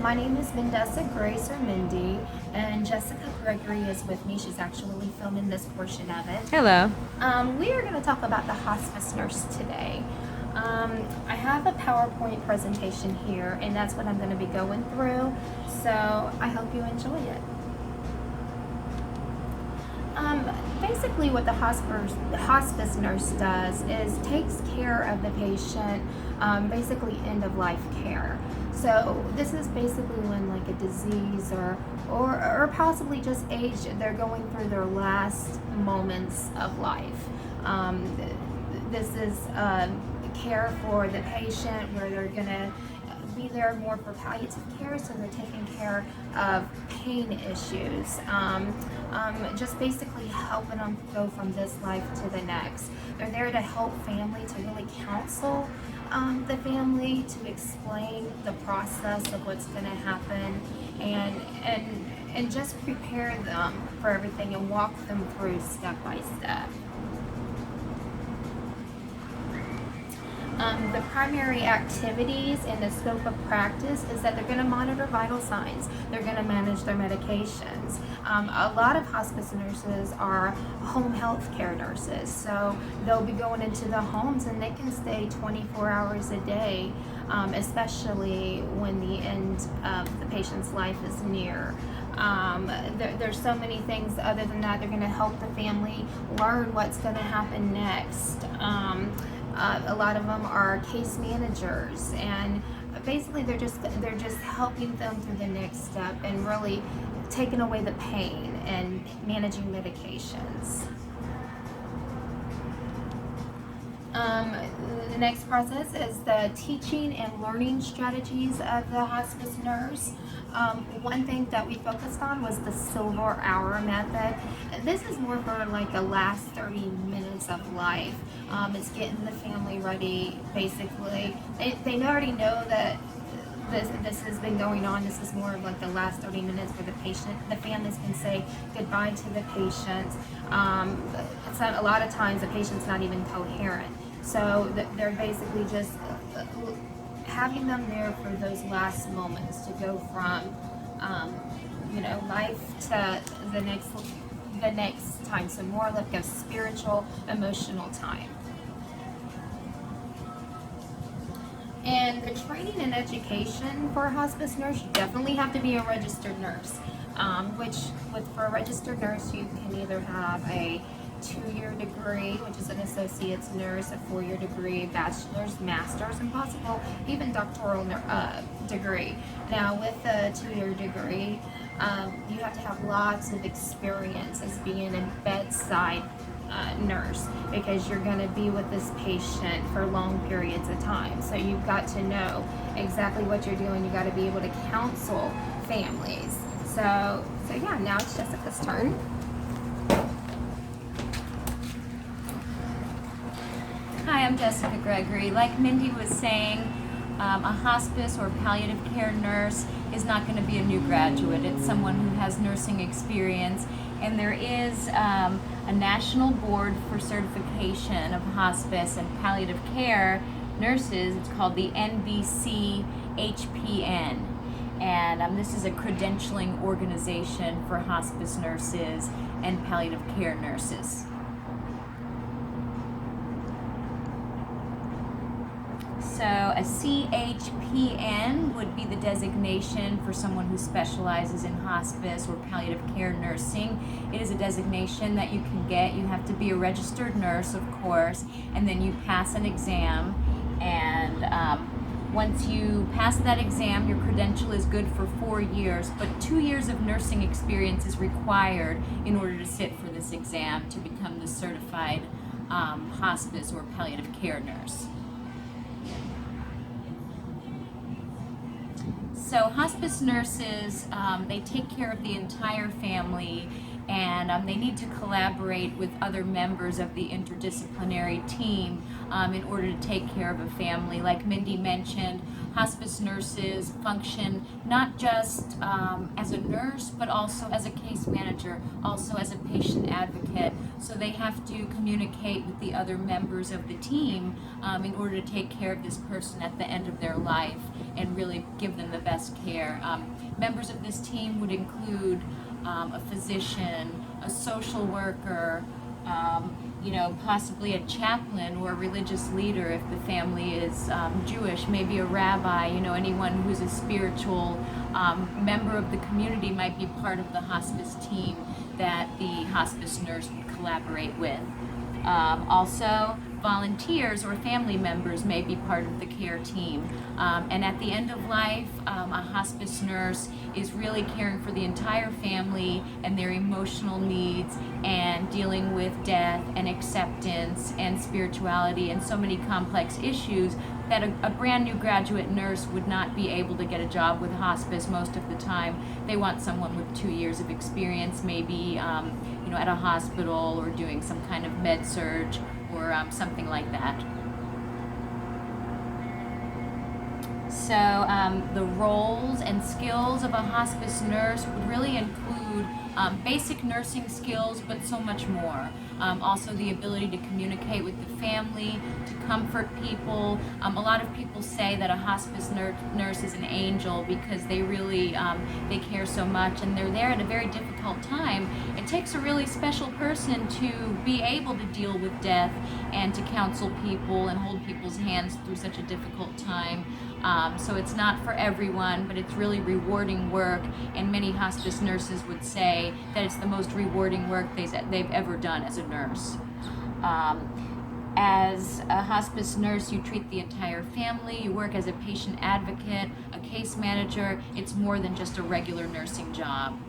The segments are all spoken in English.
My name is Mendessa Grace or Mindy, and Jessica Gregory is with me. She's actually filming this portion of it. Hello. We are going to talk about the hospice nurse today. I have a PowerPoint presentation here, and that's what I'm going to be going through, so I hope you enjoy it. Basically what the hospice nurse does is takes care of the patient, basically end of life care. So this is basically when like a disease or possibly just age, they're going through their last moments of life. This is care for the patient where they're gonna be there more for palliative care, so they're taking care of pain issues, just basically helping them go from this life to the next. They're there to help family, to really counsel the family, to explain the process of what's going to happen, and just prepare them for everything and walk them through step by step. The primary activities in the scope of practice is that they're going to monitor vital signs. They're going to manage their medications. A lot of hospice nurses are home health care nurses, so they'll be going into the homes and they can stay 24 hours a day, especially when the end of the patient's life is near. There's so many things other than that. They're going to help the family learn what's going to happen next. A lot of them are case managers, and basically they're just helping them through the next step and really taking away the pain and managing medications. The next process is the teaching and learning strategies of the hospice nurse. One thing that we focused on was the silver hour method. This is more for like a last 30 minutes of life. It's getting the family ready, basically. They already know that this has been going on. This is more of like the last 30 minutes where the families can say goodbye to the patient. A lot of times the patient's not even coherent. So they're basically just having them there for those last moments to go from, life to the next time. So more like a spiritual, emotional time. And the training and education for a hospice nurse, you definitely have to be a registered nurse. For a registered nurse, you can either have a 2-year degree, which is an associate's nurse, a 4-year degree, bachelor's, master's, and possible even doctoral degree. Now, with a 2-year degree, you have to have lots of experience as being a bedside nurse, because you're going to be with this patient for long periods of time. So you've got to know exactly what you're doing. You've got to be able to counsel families. So yeah, now it's Jessica's turn. Hi, I'm Jessica Gregory. Like Mindy was saying, a hospice or palliative care nurse is not going to be a new graduate. It's someone who has nursing experience, and there is a national board for certification of hospice and palliative care nurses. It's called the NBCHPN, and this is a credentialing organization for hospice nurses and palliative care nurses. So a CHPN would be the designation for someone who specializes in hospice or palliative care nursing. It is a designation that you can get. You have to be a registered nurse, of course, and then you pass an exam. And once you pass that exam, your credential is good for 4 years, but 2 years of nursing experience is required in order to sit for this exam to become the certified hospice or palliative care nurse. So hospice nurses, they take care of the entire family and they need to collaborate with other members of the interdisciplinary team in order to take care of a family. Like Mindy mentioned, hospice nurses function not just as a nurse, but also as a case manager, also as a patient advocate. So they have to communicate with the other members of the team in order to take care of this person at the end of their life and really give them the best care. Members of this team would include a physician, a social worker, possibly a chaplain or a religious leader if the family is Jewish, maybe a rabbi, anyone who's a spiritual member of the community might be part of the hospice team that the hospice nurse would collaborate with. Also, volunteers or family members may be part of the care team. And at the end of life, a hospice nurse is really caring for the entire family and their emotional needs and dealing with death and acceptance and spirituality and so many complex issues that a brand new graduate nurse would not be able to get a job with hospice most of the time. They want someone with 2 years of experience, maybe at a hospital or doing some kind of med surg or something like that. So the roles and skills of a hospice nurse would really include basic nursing skills, but so much more. Also the ability to communicate with the family, to comfort people. A lot of people say that a hospice nurse is an angel because they really they care so much and they're there at a very difficult time. It takes a really special person to be able to deal with death and to counsel people and hold people's hands through such a difficult time. So it's not for everyone, but it's really rewarding work, and many hospice nurses would say that it's the most rewarding work they've ever done as a nurse. As a hospice nurse, you treat the entire family, you work as a patient advocate, a case manager. It's more than just a regular nursing job.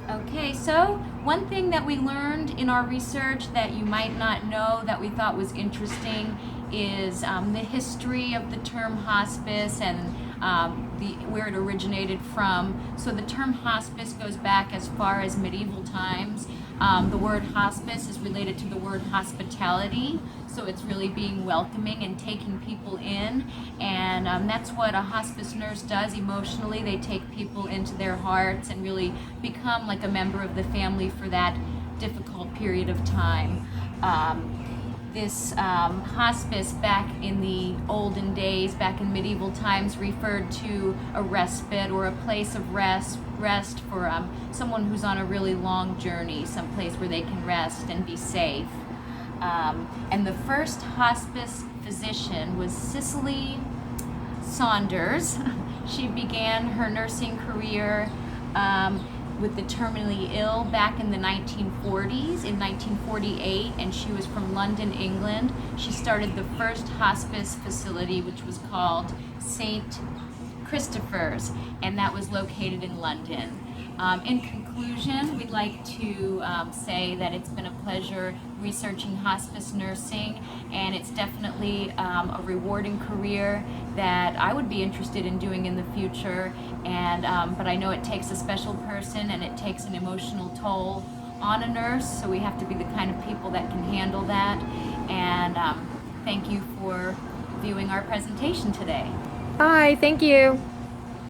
Okay, so one thing that we learned in our research that you might not know that we thought was interesting is the history of the term hospice and where it originated from. So the term hospice goes back as far as medieval times. The word hospice is related to the word hospitality, so it's really being welcoming and taking people in, and that's what a hospice nurse does emotionally. They take people into their hearts and really become like a member of the family for that difficult period of time. This hospice back in the olden days, back in medieval times, referred to a respite or a place of rest for someone who's on a really long journey, some place where they can rest and be safe. And the first hospice physician was Cicely Saunders. She began her nursing career with the terminally ill back in the 1940s, in 1948, and she was from London, England. She started the first hospice facility, which was called St. Christopher's, and that was located in London. In conclusion, we'd like to say that it's been a pleasure researching hospice nursing, and it's definitely a rewarding career that I would be interested in doing in the future. And but I know it takes a special person and it takes an emotional toll on a nurse, so we have to be the kind of people that can handle that. And thank you for viewing our presentation today. Bye, thank you.